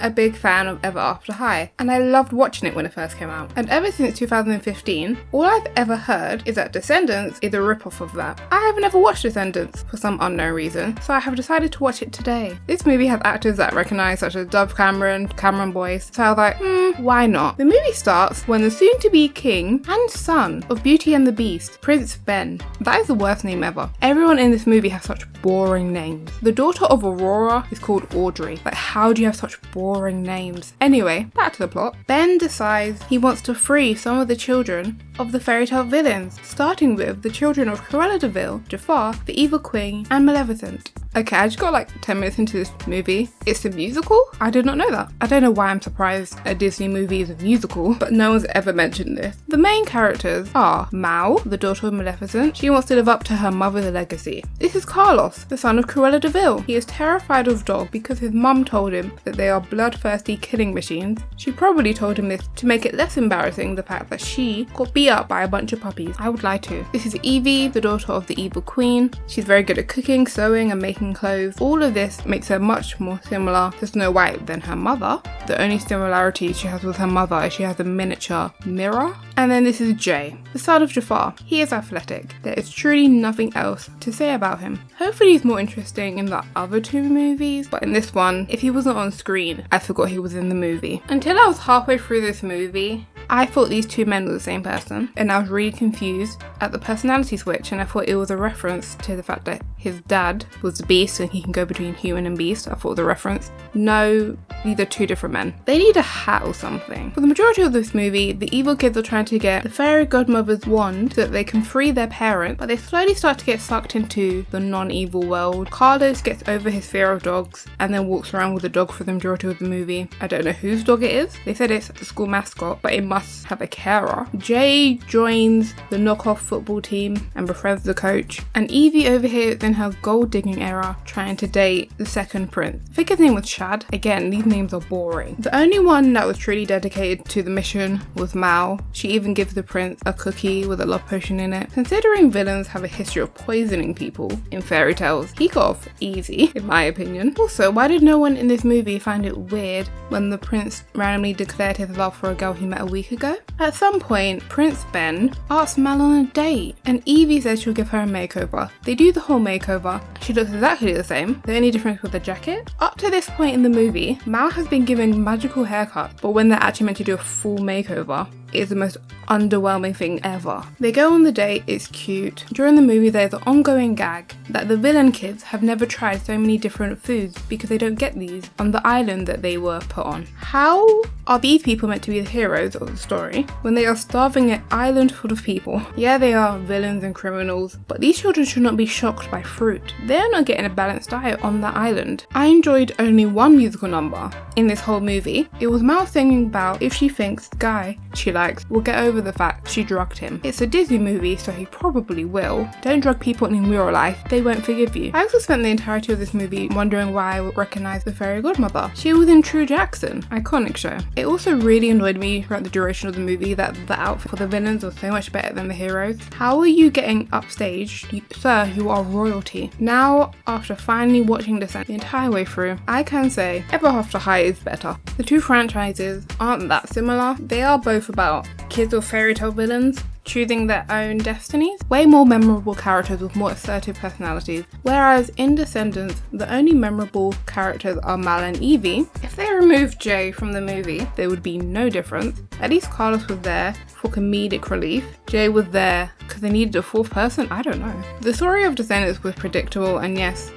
a big fan of Ever After High, and I loved watching it when it first came out. And ever since 2015, all I've ever heard is that Descendants is a rip-off of that. I have never watched Descendants for some unknown reason, so I have decided to watch it today. This movie has actors that I recognise, such as Dove Cameron Boyce, so I was like, why not? The movie starts when the soon-to-be king and son of Beauty and the Beast, Prince Ben. That is the worst name ever. Everyone in this movie has such boring names. The daughter of Aurora is called Audrey. Like, how do you have such boring names? Anyway, back to the plot. Ben decides he wants to free some of the children of the fairy tale villains, starting with the children of Cruella de Vil, Jafar, the Evil Queen, and Maleficent. Okay, I just got like 10 minutes into this movie. It's a musical? I did not know that. I don't know why I'm surprised a Disney movie is a musical, but no one's ever mentioned this. The main characters are Mal, the daughter of Maleficent. She wants to live up to her mother's legacy. This is Carlos, the son of Cruella de Vil. He is terrified of dogs because his mum told him that they are bloodthirsty killing machines. She probably told him this to make it less embarrassing, the fact that she got beat up by a bunch of puppies. I would lie too. This is Evie, the daughter of the Evil Queen. She's very good at cooking, sewing, and making clothes. All of this makes her much more similar to Snow White than her mother. The only similarity she has with her mother is she has a miniature mirror. And then this is Jay, the son of Jafar. He is athletic. There is truly nothing else to say about him. Hopefully he's more interesting in the other two movies, but in this one, if he wasn't on screen, I forgot he was in the movie. Until I was halfway through this movie, I thought these two men were the same person, and I was really confused at the personality switch, and I thought it was a reference to the fact that his dad was the beast and he can go between human and beast. I thought the reference. No, these are two different men. They need a hat or something. For the majority of this movie, the evil kids are trying to get the fairy godmother's wand so that they can free their parent, but they slowly start to get sucked into the non-evil world. Carlos gets over his fear of dogs and then walks around with a dog for the majority of the movie. I don't know whose dog it is. They said it's the school mascot, but it must have a carer. Jay joins the knockoff football team and befriends the coach, and Evie over here is in her gold digging era trying to date the second prince. I think his name was Chad. Again, these names are boring. The only one that was truly dedicated to the mission was Mal. She even gives the prince a cookie with a love potion in it. Considering villains have a history of poisoning people in fairy tales, he got off easy, in my opinion. Also, why did no one in this movie find it weird when the prince randomly declared his love for a girl he met a week ago? At some point, Prince Ben asks Mal on a date, and Evie says she'll give her a makeover. They do the whole makeover. She looks exactly the same. The only difference was the jacket. Up to this point in the movie, Mal has been given magical haircuts, but when they're actually meant to do a full makeover, it is the most underwhelming thing ever. They go on the date, it's cute. During the movie, there's an ongoing gag that the villain kids have never tried so many different foods because they don't get these on the island that they were put on. How are these people meant to be the heroes of the story when they are starving an island full of people? Yeah, they are villains and criminals, but these children should not be shocked by fruit. They're not getting a balanced diet on that island. I enjoyed only one musical number in this whole movie. It was Mal singing about if she thinks the guy she likes will get over the fact she drugged him. It's a Disney movie, so he probably will. Don't drug people in real life, they won't forgive you. I also spent the entirety of this movie wondering why I would recognise the fairy godmother. She was in True Jackson, iconic show. It also really annoyed me throughout the duration of the movie that the outfit for the villains was so much better than the heroes. How are you getting upstaged? Sir, you are royalty. Now, after finally watching Descendants the entire way through, I can say Ever After High is better. The two franchises aren't that similar. They are both about kids or fairy tale villains choosing their own destinies. Way more memorable characters with more assertive personalities. Whereas in Descendants, the only memorable characters are Mal and Evie. If they removed Jay from the movie, there would be no difference. At least Carlos was there for comedic relief. Jay was there because they needed a fourth person? I don't know. The story of Descendants was predictable, and yes,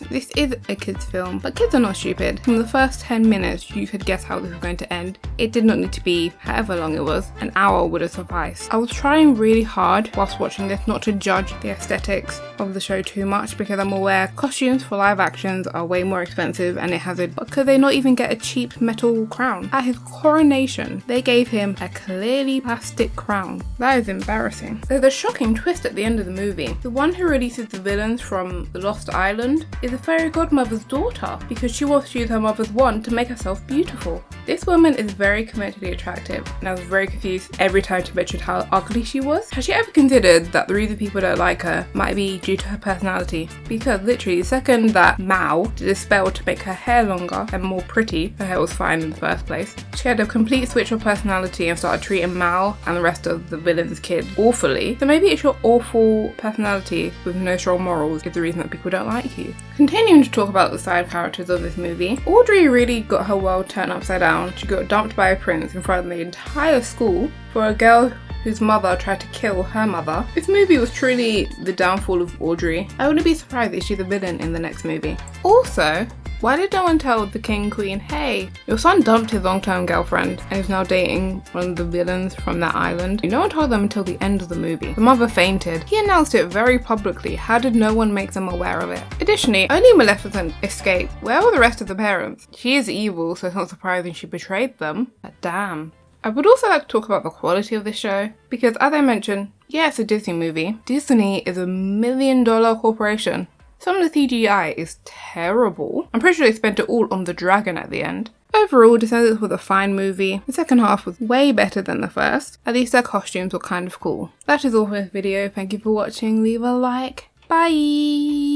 this is a kids film, but kids are not stupid. From the first 10 minutes, you could guess how this was going to end. It did not need to be however long it was. An hour would have sufficed. I was trying really hard whilst watching this not to judge the aesthetics of the show too much, because I'm aware costumes for live actions are way more expensive, and it has it, but could they not even get a cheap metal crown? At his coronation, they gave him a clearly plastic crown. That is embarrassing. There's a shocking twist at the end of the movie. The one who releases the villains from the Lost Island is the fairy godmother's daughter, because she wants to use her mother's wand to make herself beautiful. This woman is very comedically attractive, and I was very confused every time she mentioned how ugly she was. Has she ever considered that the reason people don't like her might be due to her personality? Because literally the second that Mao did a spell to make her hair longer and more pretty, her hair was fine in the first place, she had a complete switch of personality and started treating Mao and the rest of the villain's kids awfully. So maybe it's your awful personality with no strong morals is the reason that people don't like you. Continuing to talk about the side characters of this movie, Audrey really got her world turned upside down. She got dumped by a prince in front of the entire school for a girl whose mother tried to kill her mother. This movie was truly the downfall of Audrey. I wouldn't be surprised if she's the villain in the next movie. Also, why did no one tell the king queen, hey, your son dumped his long-term girlfriend and is now dating one of the villains from that island? No one told them until the end of the movie. The mother fainted. He announced it very publicly. How did no one make them aware of it? Additionally, only Maleficent escaped. Where were the rest of the parents? She is evil, so it's not surprising she betrayed them. But damn. I would also like to talk about the quality of this show, because as I mentioned, yeah, it's a Disney movie. Disney is $1 million corporation. Some of the CGI is terrible. I'm pretty sure they spent it all on the dragon at the end. Overall, Descendants was a fine movie. The second half was way better than the first. At least their costumes were kind of cool. That is all for this video. Thank you for watching. Leave a like. Bye!